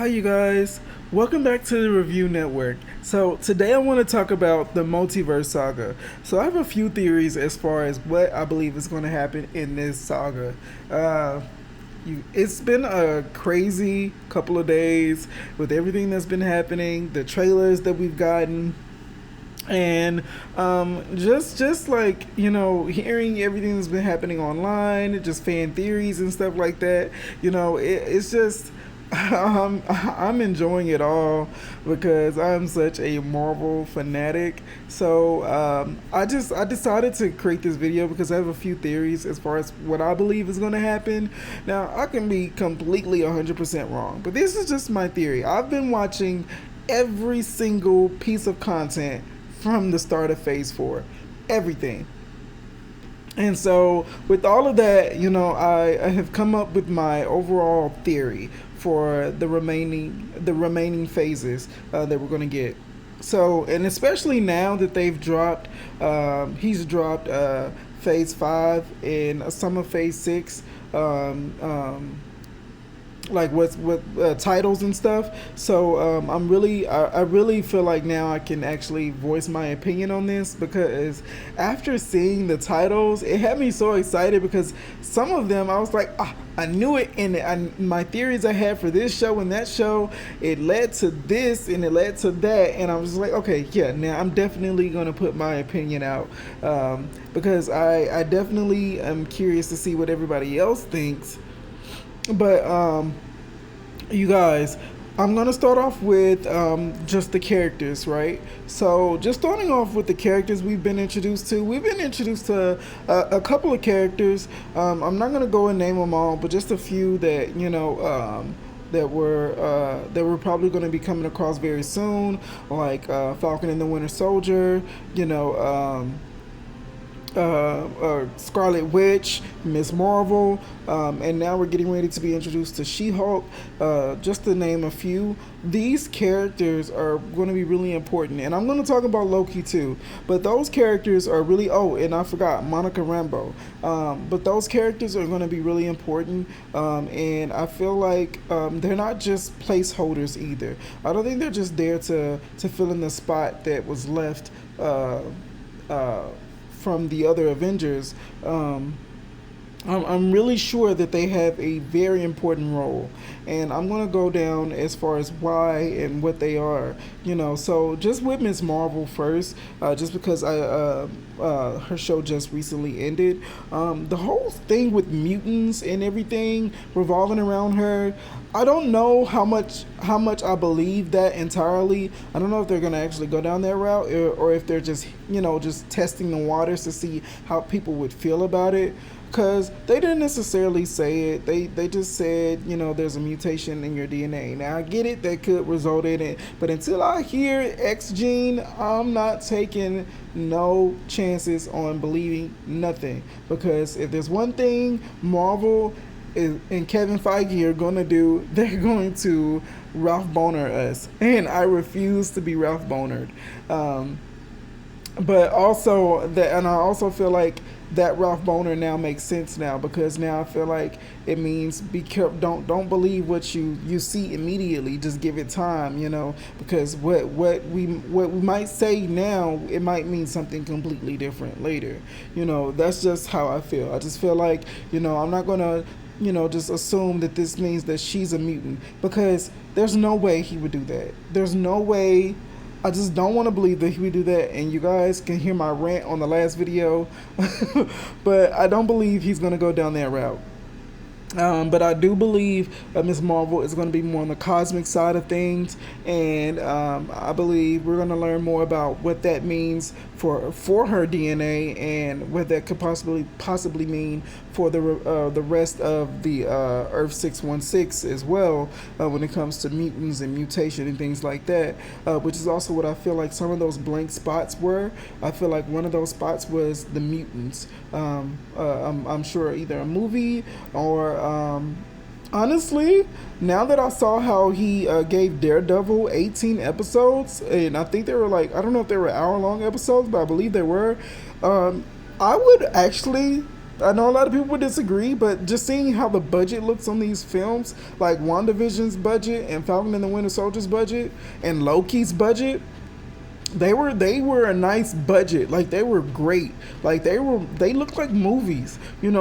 Hi, you guys. Welcome back to the Review Network. So, today I want to talk about the Multiverse Saga. So, I have a few theories as far as what I believe is going to happen in this saga. Uh, it's been a crazy couple of days with everything that's been happening, the trailers that we've gotten, and just like hearing everything that's been happening online, just fan theories and stuff like that. It's just I'm enjoying it all because I'm such a Marvel fanatic. So I decided to create this video because I have a few theories as far as what I believe is going to happen. Now I can be completely 100% wrong, but this is just my theory. I've been watching every single piece of content from the start of Phase 4. Everything. And so, with all of that, I have come up with my overall theory for the remaining phases that we're going to get. So, and especially now that he's dropped Phase 5 and some of Phase 6. Like what titles and stuff. So I really feel like now I can actually voice my opinion on this because after seeing the titles, it had me so excited because some of them I was like, I knew it, and my theories I had for this show and that show, it led to this and it led to that, and I was like, okay, yeah, now I'm definitely gonna put my opinion out because I definitely am curious to see what everybody else thinks. But you guys, I'm gonna start off with just the characters, right? So, just starting off with the characters we've been introduced to. We've been introduced to a couple of characters. I'm not gonna go and name them all, but just a few that that we're probably going to be coming across very soon, like Falcon and the Winter Soldier. You know. Scarlet Witch, Miss Marvel, and now we're getting ready to be introduced to She-Hulk. Just to name a few, these characters are going to be really important, and I'm going to talk about Loki too. But those characters are really. Oh, and I forgot Monica Rambeau. But those characters are going to be really important, and I feel like they're not just placeholders either. I don't think they're just there to fill in the spot that was left. Uh, from the other Avengers. I'm really sure that they have a very important role, and I'm gonna go down as far as why and what they are. So just with Miss Marvel first, just because her show just recently ended. The whole thing with mutants and everything revolving around her. I don't know how much I believe that entirely. I don't know if they're gonna actually go down that route, or if they're just testing the waters to see how people would feel about it. Because they didn't necessarily say it. They just said, there's a mutation in your DNA. Now, I get it. That could result in it. But until I hear X gene, I'm not taking no chances on believing nothing. Because if there's one thing Marvel and Kevin Feige are going to do, they're going to Ralph Boner us. And I refuse to be Ralph Bonered. But also, and I also feel like that Ralph Boner now makes sense now, because now I feel like it means be careful. Don't believe what you see immediately. Just give it time, because what we might say now, it might mean something completely different later. That's just how I feel. I just feel like I'm not gonna just assume that this means that she's a mutant, because there's no way he would do that. There's no way. I just don't want to believe that he would do that, and you guys can hear my rant on the last video, but I don't believe he's going to go down that route. But I do believe Miss Marvel is going to be more on the cosmic side of things, and I believe we're going to learn more about what that means for her DNA, and what that could possibly mean for the rest of the Earth 616 as well, when it comes to mutants and mutation and things like that, which is also what I feel like some of those blank spots were. I feel like one of those spots was the mutants. I'm sure either a movie or honestly, now that I saw how he gave Daredevil 18 episodes, and I think they were like, I don't know if they were hour-long episodes, but I believe they were. I would actually I know a lot of people would disagree, but just seeing how the budget looks on these films, like WandaVision's budget and Falcon and the Winter Soldier's budget and Loki's budget, they were a nice budget. Like they were great. Like they looked like movies.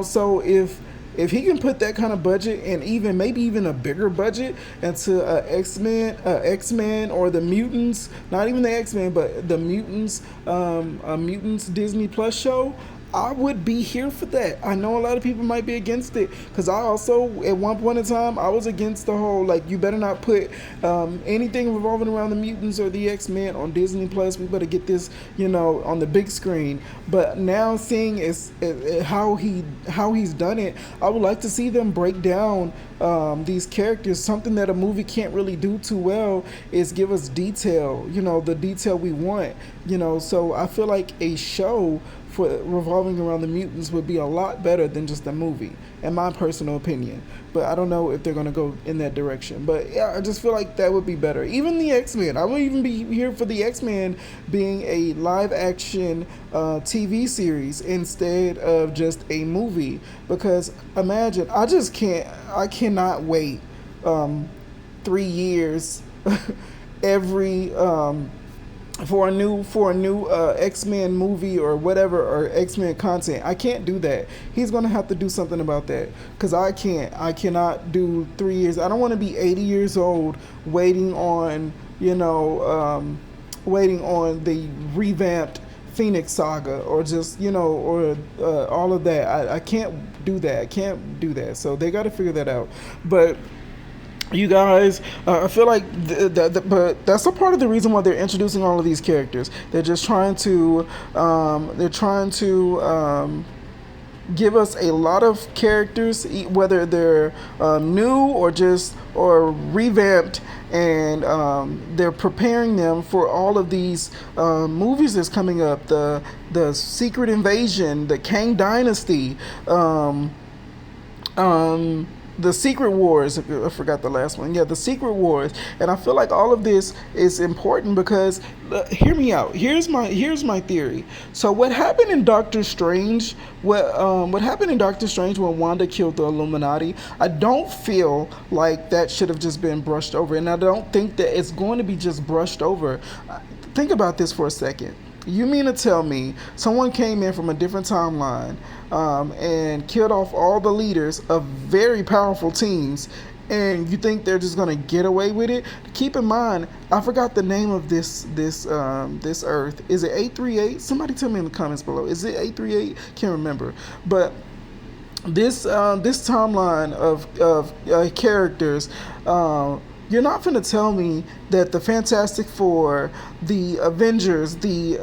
So if he can put that kind of budget and even maybe even a bigger budget into X Men or the Mutants, not even the X Men, but the Mutants, a Mutants Disney Plus show, I would be here for that. I know a lot of people might be against it because I also, at one point in time, I was against the whole like you better not put anything revolving around the mutants or the X Men on Disney Plus. We better get this, on the big screen. But now seeing how he's done it, I would like to see them break down these characters. Something that a movie can't really do too well is give us detail. The detail we want. So I feel like a show for revolving around the mutants would be a lot better than just a movie, in my personal opinion. But I don't know if they're gonna go in that direction. But yeah, I just feel like that would be better. Even the X Men, I would even be here for the X Men being a live action TV series instead of just a movie. Because imagine, I cannot wait 3 years every for a new X-Men movie or whatever, or X-Men content. I can't do that. He's gonna have to do something about that because I cannot do 3 years. I don't want to be 80 years old waiting on waiting on the revamped Phoenix Saga or just or all of that. I can't do that. I can't do that. So they got to figure that out. But you guys, I feel like, but that's a part of the reason why they're introducing all of these characters. They're just trying to, give us a lot of characters, whether they're new or revamped, and they're preparing them for all of these movies that's coming up. The Secret Invasion, the Kang Dynasty. The Secret Wars. I forgot the last one. Yeah, the Secret Wars. And I feel like all of this is important because hear me out. Here's my theory. So what happened in Doctor Strange? What happened in Doctor Strange when Wanda killed the Illuminati? I don't feel like that should have just been brushed over, and I don't think that it's going to be just brushed over. Think about this for a second. You mean to tell me someone came in from a different timeline and killed off all the leaders of very powerful teams, and you think they're just gonna get away with it? Keep in mind, I forgot the name of this Earth. Is it 838? Somebody tell me in the comments below. Is it 838? Can't remember. But this timeline of characters. You're not going to tell me that the Fantastic Four, the Avengers, the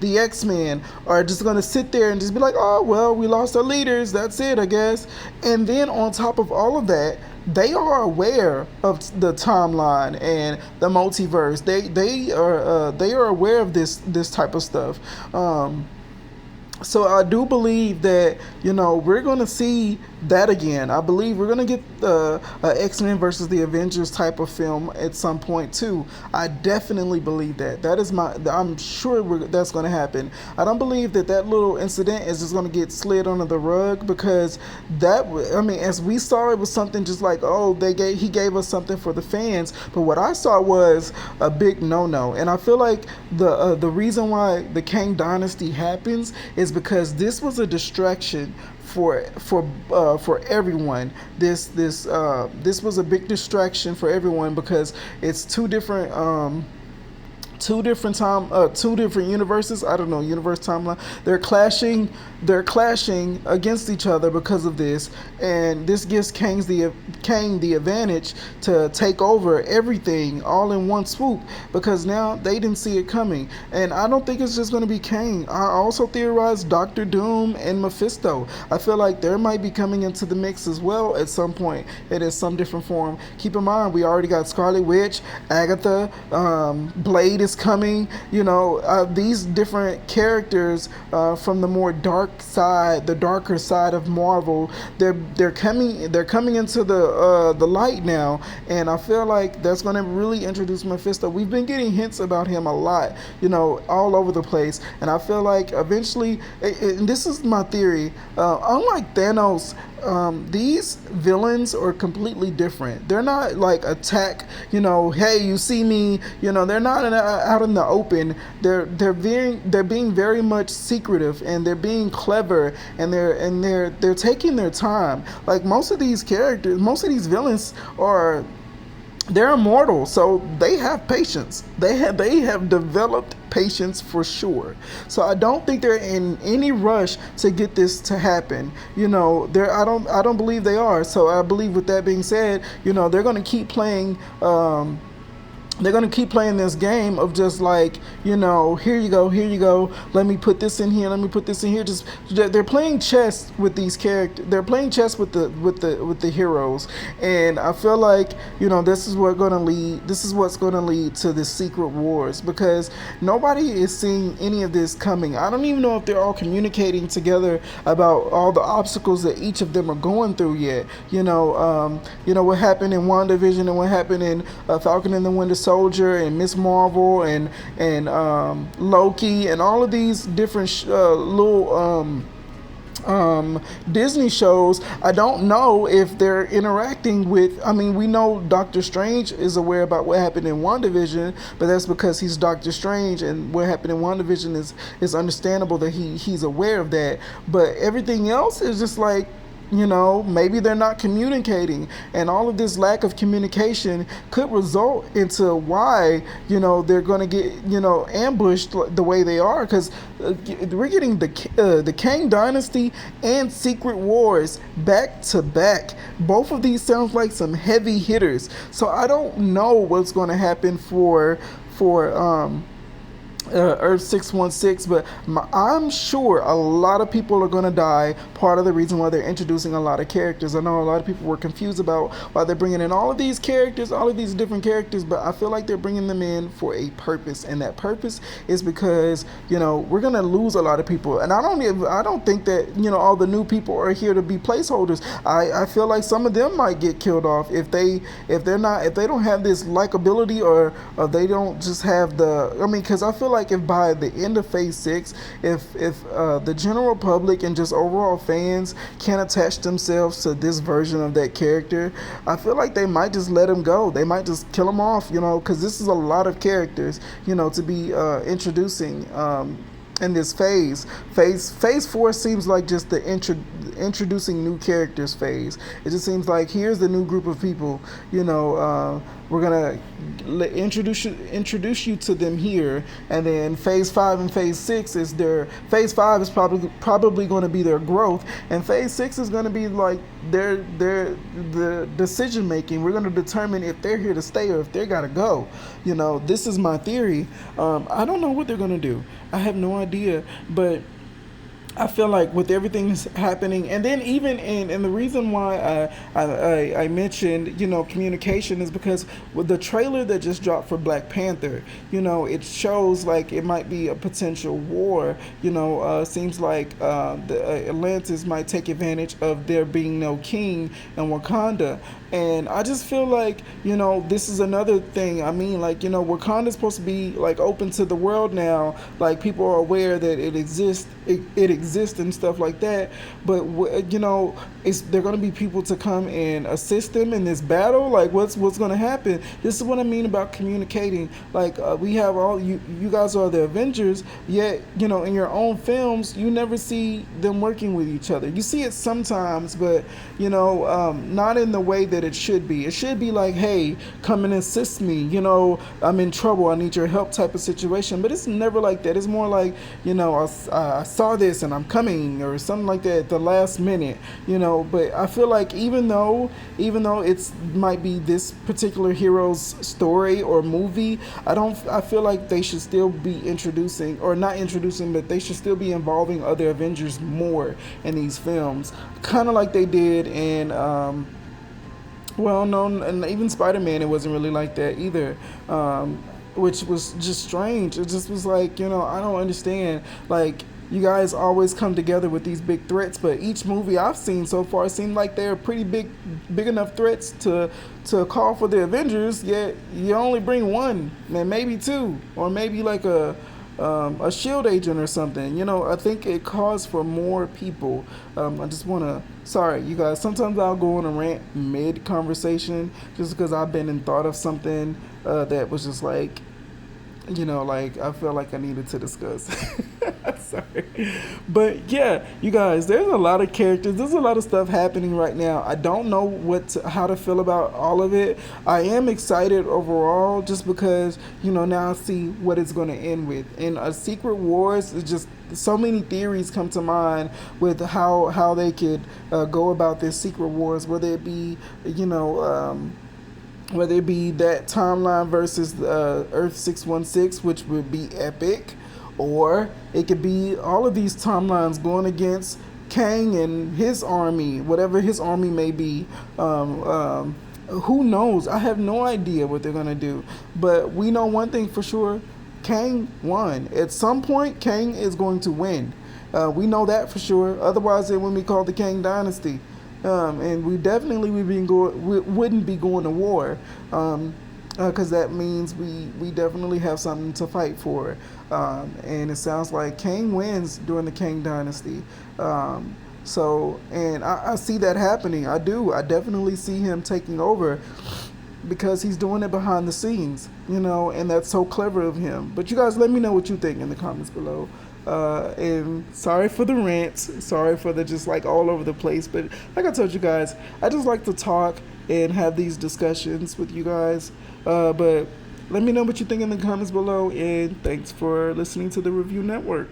X-Men are just going to sit there and just be like, oh, well, we lost our leaders. That's it, I guess. And then on top of all of that, they are aware of the timeline and the multiverse. They are aware of this type of stuff. So I do believe that we're gonna see that again. I believe we're gonna get the X-Men versus the Avengers type of film at some point too. I definitely believe that. I'm sure that's gonna happen. I don't believe that little incident is just gonna get slid under the rug because as we saw, it was something just like, oh, he gave us something for the fans. But what I saw was a big no-no, and I feel like the reason why the Kang Dynasty happens is because this was a distraction for everyone. This was a big distraction for everyone because it's two different universes. I don't know, universe timeline. They're clashing against each other because of this, and this gives Kang the advantage to take over everything all in one swoop because now they didn't see it coming. And I don't think it's just going to be Kang. I also theorize Doctor Doom and Mephisto. I feel like they might be coming into the mix as well at some point. It is some different form. Keep in mind, we already got Scarlet Witch, Agatha, Blade is is coming. These different characters from the more dark side, the darker side of Marvel, they're coming into the light now, and I feel like that's going to really introduce Mephisto. We've been getting hints about him a lot, all over the place, and I feel like eventually, and this is my theory, unlike Thanos, these villains are completely different. They're not like attack, hey, you see me, they're not out in the open. They're being very much secretive, and they're being clever, and they're taking their time. Like most of these characters, most of these villains are, they're immortal, so they have patience. They have developed patience for sure. So I don't think they're in any rush to get this to happen. I don't believe they are. So I believe, with that being said, they're going to keep playing. They're going to keep playing this game of just like, here you go, let me put this in here, let me put this in here. Just, they're playing chess with these characters. They're playing chess with the heroes, and I feel like, this is what's going to lead to the Secret Wars, because nobody is seeing any of this coming. I don't even know if they're all communicating together about all the obstacles that each of them are going through yet. What happened in WandaVision, and what happened in Falcon and the Winter Soldier, and Miss Marvel, and Loki, and all of these different little Disney shows. I don't know if they're interacting with. I mean, we know Doctor Strange is aware about what happened in WandaVision, but that's because he's Doctor Strange, and what happened in WandaVision is understandable that he's aware of that. But everything else is just like, maybe they're not communicating, and all of this lack of communication could result into why, they're going to get, ambushed the way they are, because we're getting the Kang Dynasty and Secret Wars back to back. Both of these sounds like some heavy hitters, so I don't know what's going to happen for Earth 616, but I'm sure a lot of people are going to die. Part of the reason why they're introducing a lot of characters. I know a lot of people were confused about why they're bringing in all of these characters, all of these different characters, but I feel like they're bringing them in for a purpose, and that purpose is because, we're going to lose a lot of people, and I don't think that, all the new people are here to be placeholders. I feel like some of them might get killed off if they don't have this likability, or they don't just have because I feel like if by the end of Phase 6, if the general public and just overall fans can't attach themselves to this version of that character, I feel like they might just let him go. They might just kill him off, because this is a lot of characters, to be introducing. In this phase 4 seems like just the introducing new characters phase. It just seems like here's the new group of people. We're gonna introduce you to them here, and then phase 5 and phase 6 is phase 5 is probably going to be their growth, and phase 6 is going to be like the decision making. We're going to determine if they're here to stay or if they gotta go. This is my theory. I don't know what they're going to do. I have no idea, but I feel like with everything that's happening, and then even and the reason why I mentioned communication is because with the trailer that just dropped for Black Panther, it shows like it might be a potential war. Seems like the Atlantis might take advantage of there being no king in Wakanda. And I just feel like, this is another thing. I mean, like, Wakanda's supposed to be like open to the world now. Like, people are aware that it exists. It exists and stuff like that. But there going to be people to come and assist them in this battle. Like, what's going to happen? This is what I mean about communicating. Like, we have all you guys are the Avengers. Yet, in your own films, you never see them working with each other. You see it sometimes, but not in the way that it should be. It should be like, hey, come and assist me. I'm in trouble. I need your help type of situation. But it's never like that. It's more like, I saw this and I'm coming, or something like that at the last minute. But I feel like even though it's might be this particular hero's story or movie, I feel like they should still be introducing, or not introducing, but they should still be involving other Avengers more in these films, kind of like they did in well, no, and even Spider-Man, it wasn't really like that either. which was just strange. It just was like, I don't understand. Like, you guys always come together with these big threats, but each movie I've seen so far seemed like they're pretty big enough threats to call for the Avengers. Yet you only bring one, and maybe two, or maybe like a shield agent or something. I think it calls for more people. I just want to. Sorry, you guys. Sometimes I'll go on a rant mid conversation just because I've been in thought of something that was just like, like I felt like I needed to discuss. Sorry. But yeah, you guys, there's a lot of characters. There's a lot of stuff happening right now. I don't know how to feel about all of it. I am excited overall just because, now I see what it's going to end with. And Secret Wars is just so many theories come to mind with how they could go about this Secret Wars, whether it be, whether it be that timeline versus Earth 616, which would be epic, or it could be all of these timelines going against Kang and his army, whatever his army may be. Who knows? I have no idea what they're going to do. But we know one thing for sure. Kang won. At some point, Kang is going to win. We know that for sure. Otherwise, it wouldn't be called the Kang Dynasty. And we definitely wouldn't be going to war, because that means we definitely have something to fight for. And it sounds like Kang wins during the Kang Dynasty. And I see that happening. I do. I definitely see him taking over because he's doing it behind the scenes, and that's so clever of him. But you guys, let me know what you think in the comments below. And sorry for the rants, sorry for the just like all over the place, but like I told you guys, I just like to talk and have these discussions with you guys. But let me know what you think in the comments below, and thanks for listening to the Review Network.